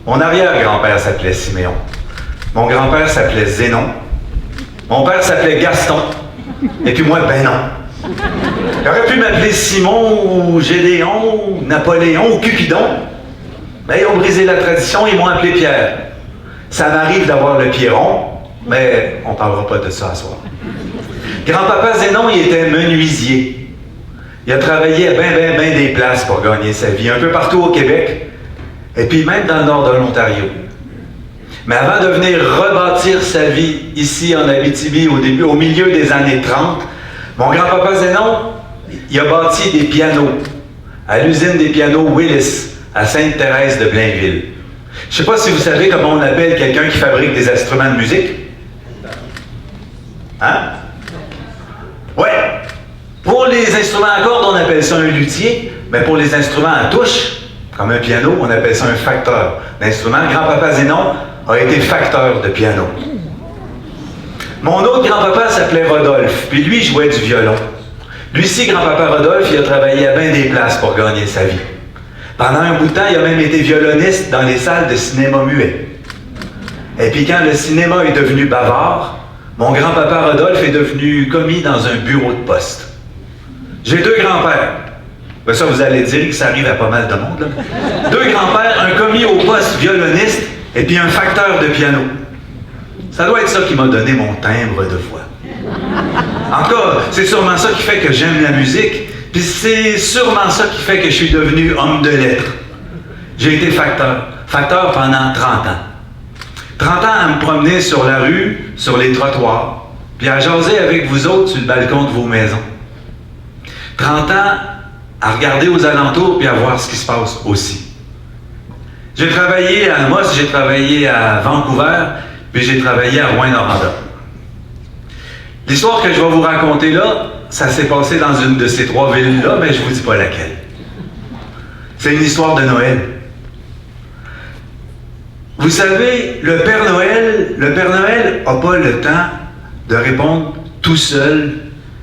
Mon arrière-grand-père s'appelait Siméon. Mon grand-père s'appelait Zénon. Mon père s'appelait Gaston. Et puis moi, ben non. Il aurait pu m'appeler Simon, ou Gédéon, ou Napoléon, ou Cupidon. Mais ils ont brisé la tradition, ils m'ont appelé Pierre. Ça m'arrive d'avoir le Pierron, mais on ne parlera pas de ça ce soir. Grand-papa Zénon, il était menuisier. Il a travaillé à ben des places pour gagner sa vie, un peu partout au Québec, et puis même dans le nord de l'Ontario. Mais avant de venir rebâtir sa vie ici en Abitibi au milieu des années 30, mon grand-papa Zénon, il a bâti des pianos à l'usine des pianos Willis à Sainte-Thérèse de Blainville. Je ne sais pas si vous savez comment on appelle quelqu'un qui fabrique des instruments de musique. Hein? Ouais. Pour les instruments à cordes, on appelle ça un luthier, mais pour les instruments à touche, comme un piano, on appelle ça un facteur d'instrument. Grand-papa Zénon a été facteur de piano. Mon autre grand-papa s'appelait Rodolphe, puis lui jouait du violon. Lui-ci, grand-papa Rodolphe, il a travaillé à bien des places pour gagner sa vie. Pendant un bout de temps, il a même été violoniste dans les salles de cinéma muet. Et puis quand le cinéma est devenu bavard, mon grand-papa Rodolphe est devenu commis dans un bureau de poste. J'ai deux grands-pères. Ben ça, vous allez dire que ça arrive à pas mal de monde, là. Deux grands-pères, un commis au poste violoniste et puis un facteur de piano. Ça doit être ça qui m'a donné mon timbre de voix. En tout cas, c'est sûrement ça qui fait que j'aime la musique, puis c'est sûrement ça qui fait que je suis devenu homme de lettres. J'ai été facteur pendant 30 ans. 30 ans à me promener sur la rue, sur les trottoirs, puis à jaser avec vous autres sur le balcon de vos maisons. 30 ans à regarder aux alentours puis à voir ce qui se passe aussi. J'ai travaillé à Amos, j'ai travaillé à Vancouver, puis j'ai travaillé à Rouyn-Noranda. L'histoire que je vais vous raconter là, ça s'est passé dans une de ces trois villes-là, mais je ne vous dis pas laquelle. C'est une histoire de Noël. Vous savez, le Père Noël n'a pas le temps de répondre tout seul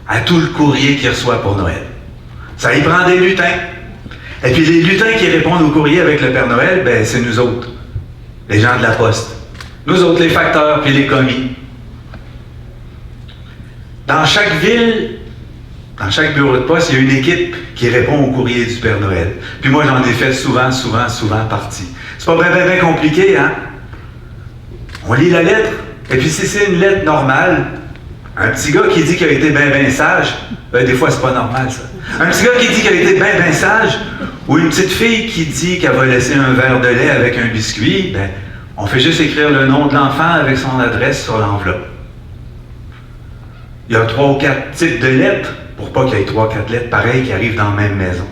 à tout le courrier qu'il reçoit pour Noël. Ça y prend des lutins. Et puis les lutins qui répondent au courrier avec le Père Noël, ben c'est nous autres, les gens de la poste. Nous autres, les facteurs puis les commis. Dans chaque ville, dans chaque bureau de poste, il y a une équipe qui répond au courrier du Père Noël. Puis moi, j'en ai fait souvent partie. C'est pas bien compliqué, hein? On lit la lettre, et puis si c'est une lettre normale, un petit gars qui dit qu'il a été bien sage, ben des fois, c'est pas normal, ça. Un petit gars qui dit qu'il a été bien sage, ou une petite fille qui dit qu'elle va laisser un verre de lait avec un biscuit, ben, on fait juste écrire le nom de l'enfant avec son adresse sur l'enveloppe. Il y a 3 ou 4 types de lettres, pour pas qu'il y ait 3 ou 4 lettres pareilles qui arrivent dans la même maison.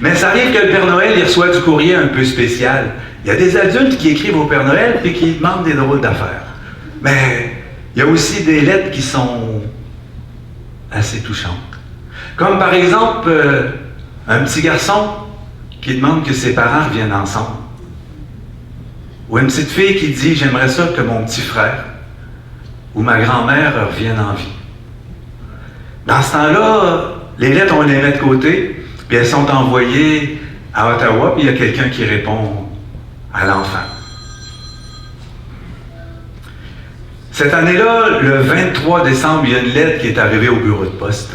Mais ça arrive que le Père Noël, il reçoit du courrier un peu spécial. Il y a des adultes qui écrivent au Père Noël et qui demandent des drôles d'affaires. Mais il y a aussi des lettres qui sont assez touchantes. Comme par exemple, un petit garçon qui demande que ses parents reviennent ensemble. Ou une petite fille qui dit « J'aimerais ça que mon petit frère ou ma grand-mère reviennent en vie. » Dans ce temps-là, les lettres, on les met de côté, puis elles sont envoyées à Ottawa, puis il y a quelqu'un qui répond à l'enfant. Cette année-là, le 23 décembre, il y a une lettre qui est arrivée au bureau de poste.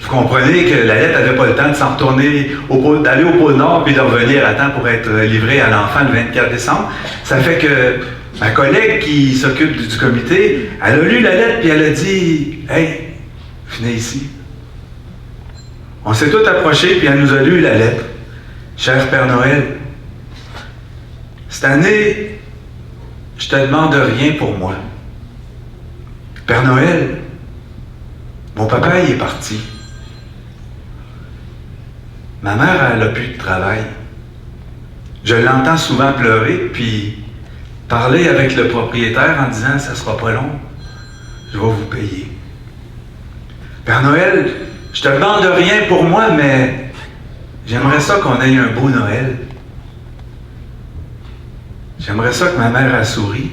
Vous comprenez que la lettre n'avait pas le temps de s'en retourner, d'aller au pôle Nord puis de revenir à temps pour être livrée à l'enfant le 24 décembre. Ça fait que ma collègue qui s'occupe du comité, elle a lu la lettre puis elle a dit « Hey, venez ici. » On s'est tous approchés puis elle nous a lu la lettre. « Cher Père Noël, cette année, je te demande rien pour moi. Père Noël, mon papa il est parti. Ma mère, elle n'a plus de travail. Je l'entends souvent pleurer, puis parler avec le propriétaire en disant « ça sera pas long, je vais vous payer. » Père Noël, je te demande rien pour moi, mais j'aimerais ça qu'on ait un beau Noël. J'aimerais ça que ma mère a souri.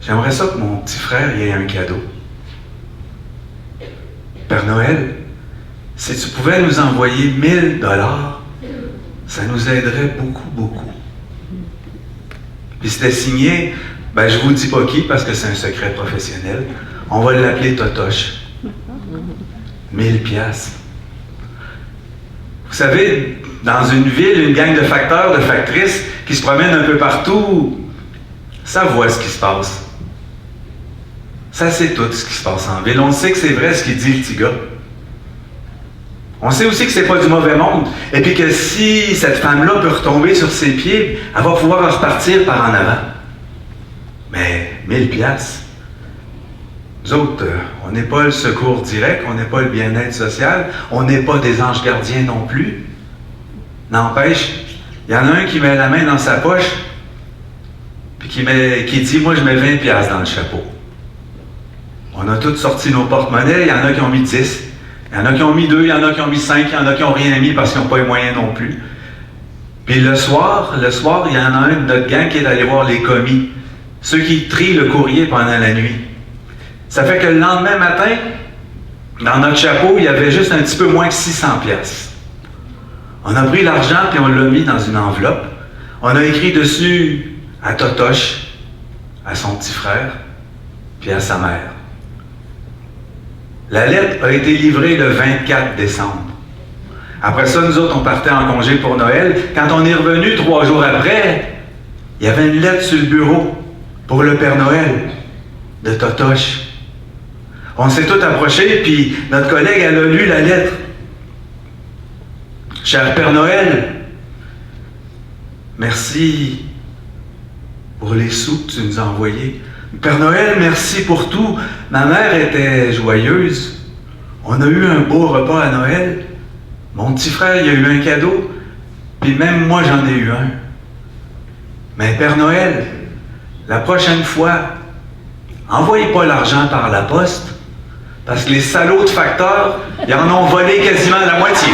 J'aimerais ça que mon petit frère y ait un cadeau. Père Noël, si tu pouvais nous envoyer 1000 $, ça nous aiderait beaucoup, beaucoup. Puis c'était signé, je vous dis pas qui parce que c'est un secret professionnel. On va l'appeler Totoche. 1000 piastres. Vous savez, dans une ville, une gang de facteurs, de factrices qui se promènent un peu partout, ça voit ce qui se passe. Ça sait tout ce qui se passe en ville. On sait que c'est vrai ce qu'il dit le petit gars. On sait aussi que c'est pas du mauvais monde. Et puis que si cette femme-là peut retomber sur ses pieds, elle va pouvoir repartir par en avant. Mais 1000 piastres. Nous autres, on n'est pas le secours direct, on n'est pas le bien-être social, on n'est pas des anges gardiens non plus. N'empêche, il y en a un qui met la main dans sa poche, puis qui dit, moi je mets 20 piastres dans le chapeau. On a tous sorti nos porte-monnaies, il y en a qui ont mis 10, il y en a qui ont mis 2, il y en a qui ont mis 5, il y en a qui n'ont rien mis parce qu'ils n'ont pas les moyens non plus. Puis le soir, il y en a un de notre gang qui est allé voir les commis, ceux qui trient le courrier pendant la nuit. Ça fait que le lendemain matin, dans notre chapeau, il y avait juste un petit peu moins que 600 piastres. On a pris l'argent puis on l'a mis dans une enveloppe. On a écrit dessus à Totoche, à son petit frère, puis à sa mère. La lettre a été livrée le 24 décembre. Après ça, nous autres, on partait en congé pour Noël. Quand on est revenu 3 jours après, il y avait une lettre sur le bureau pour le Père Noël de Totoche. On s'est tous approchés, puis notre collègue, elle a lu la lettre. Cher Père Noël, merci pour les sous que tu nous as envoyés. Père Noël, merci pour tout. Ma mère était joyeuse. On a eu un beau repas à Noël. Mon petit frère, il a eu un cadeau. Puis même moi, j'en ai eu un. Mais Père Noël, la prochaine fois, envoyez pas l'argent par la poste, parce que les salauds de facteurs, ils en ont volé quasiment la moitié.